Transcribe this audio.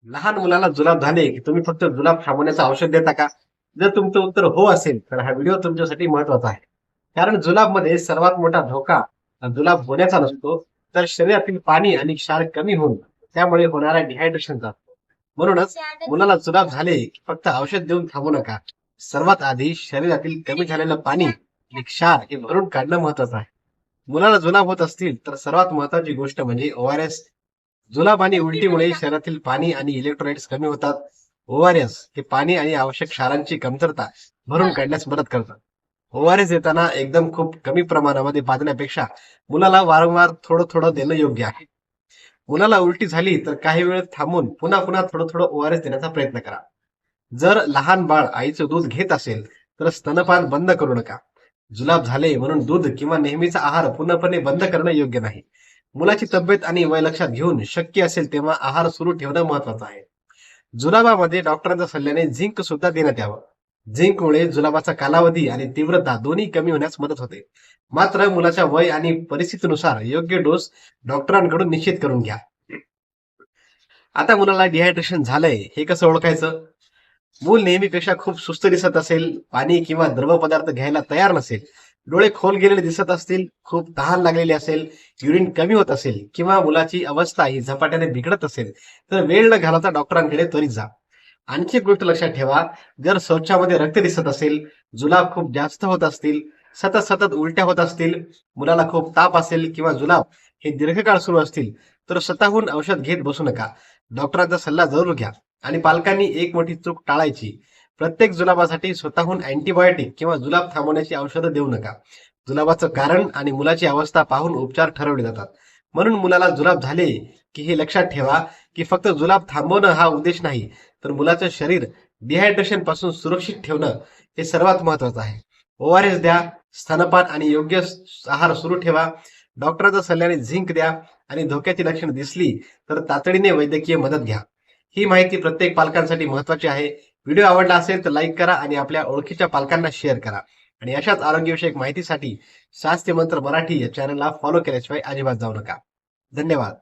लहान मुलाला जुलाब झाले की तुम्ही फक्त जुलाब थांबवण्याचं औषध देता का? जर तुमचं उत्तर हो असेल तर हा व्हिडिओ तुमच्यासाठी महत्वाचा आहे. कारण जुलाबमध्ये सर्वात मोठा धोका जुलाब होण्याचा नसतो, तर शरीरातील पाणी आणि क्षार कमी होऊन त्यामुळे होणाऱ्या डिहायड्रेशनचा असतो. म्हणूनच मुलाला जुलाब झाले की फक्त औषध देऊन थांबू नका. सर्वात आधी शरीरातील कमी झालेलं पाणी आणि क्षार हे भरून काढणं महत्वाचं आहे. मुलाला जुलाब होत असतील तर सर्वात महत्वाची गोष्ट म्हणजे ORS. जुलाब आणि उलटीमुळे शरीरातील पाणी आणि इलेक्ट्रोलाइट्स कमी होतात. ORS हे पाणी आणि आवश्यक क्षारांची कमतरता भरून काढण्यास मदत करतात. ORS देताना एकदम खूप कमी प्रमाणामध्ये पाजण्यापेक्षा मुलाला वारंवार थोडं थोडं देणं योग्य आहे. मुलाला उलटी झाली तर काही वेळ थांबून पुन्हा पुन्हा थोडं थोडं ORS देण्याचा प्रयत्न करा. जर लहान बाळ आईचं दूध घेत असेल तर स्तनपान बंद करू नका. जुलाब झाले म्हणून दूध किंवा नेहमीचा आहार पूर्णपणे बंद करणं योग्य नाही. मुलाची तब्येत आणि वय लक्षात घेऊन शक्य असेल तेव्हा आहार सुरू ठेवणं महत्वाचं आहे. जुलाबामध्ये डॉक्टरांच्या सल्ल्याने झिंक सुद्धा देण्यात यावं. झिंकमुळे जुलाबाचा कालावधी आणि तीव्रता दोन्ही कमी होण्यास मदत होते. मात्र मुलाच्या वय आणि परिस्थितीनुसार योग्य डोस डॉक्टरांकडून निश्चित करून घ्या. आता मुलाला डिहायड्रेशन झालंय हे कसं ओळखायचं? मूल नेहमीपेक्षा खूप सुस्त दिसत असेल, पाणी किंवा द्रव पदार्थ घ्यायला तयार नसेल, डोळे खोल गेलेले दिसत असतील, खूप तहान लागलेली असेल, युरिन कमी होत असेल किंवा मुलाची अवस्था ही झपाट्याने बिघडत असेल, तर वेळ न घालवता डॉक्टरांकडे त्वरित जा. आणखी एक गोष्ट लक्षात ठेवा, जर शौचामध्ये रक्त दिसत असेल, जुलाब खूप जास्त होत असतील, सतत सतत उलट्या होत असतील, मुलाला खूप ताप असेल किंवा जुलाब हे दीर्घकाळ सुरू असतील, तर स्वतःहून औषध घेत बसू नका. डॉक्टरांचा सल्ला जरूर घ्या. आणि पालकांनी एक मोठी चूक टाळायची. प्रत्येक जुलाबासाठी स्वतःहून अँटीबायोटिक किंवा जुलाब थांबवण्याची औषधं देऊ नका. जुलाबाचं कारण आणि मुलाची अवस्था पाहून उपचार ठरवले जातात. म्हणून मुलाला जुलाब झाले की हे लक्षात ठेवा की फक्त जुलाब थांबवणं हा उद्देश नाही, तर मुलाचं शरीर डिहायड्रेशन पासून सुरक्षित ठेवणं हे सर्वात महत्वाचं आहे. ORS द्या, स्तनपान आणि योग्य आहार सुरू ठेवा, डॉक्टरांच्या सल्ल्याने झिंक द्या आणि धोक्याची लक्षणं दिसली तर तातडीने वैद्यकीय मदत घ्या. ही माहिती प्रत्येक पालकांसाठी महत्वाची आहे. व्हिडिओ आवडला असेल तर लाईक करा आणि आपल्या ओळखीच्या पालकांना शेअर करा. आणि अशाच आरोग्यविषयक माहितीसाठी स्वास्थ्य मंत्र मराठी या चॅनलला फॉलो केल्याशिवाय अजिबात जाऊ नका. धन्यवाद.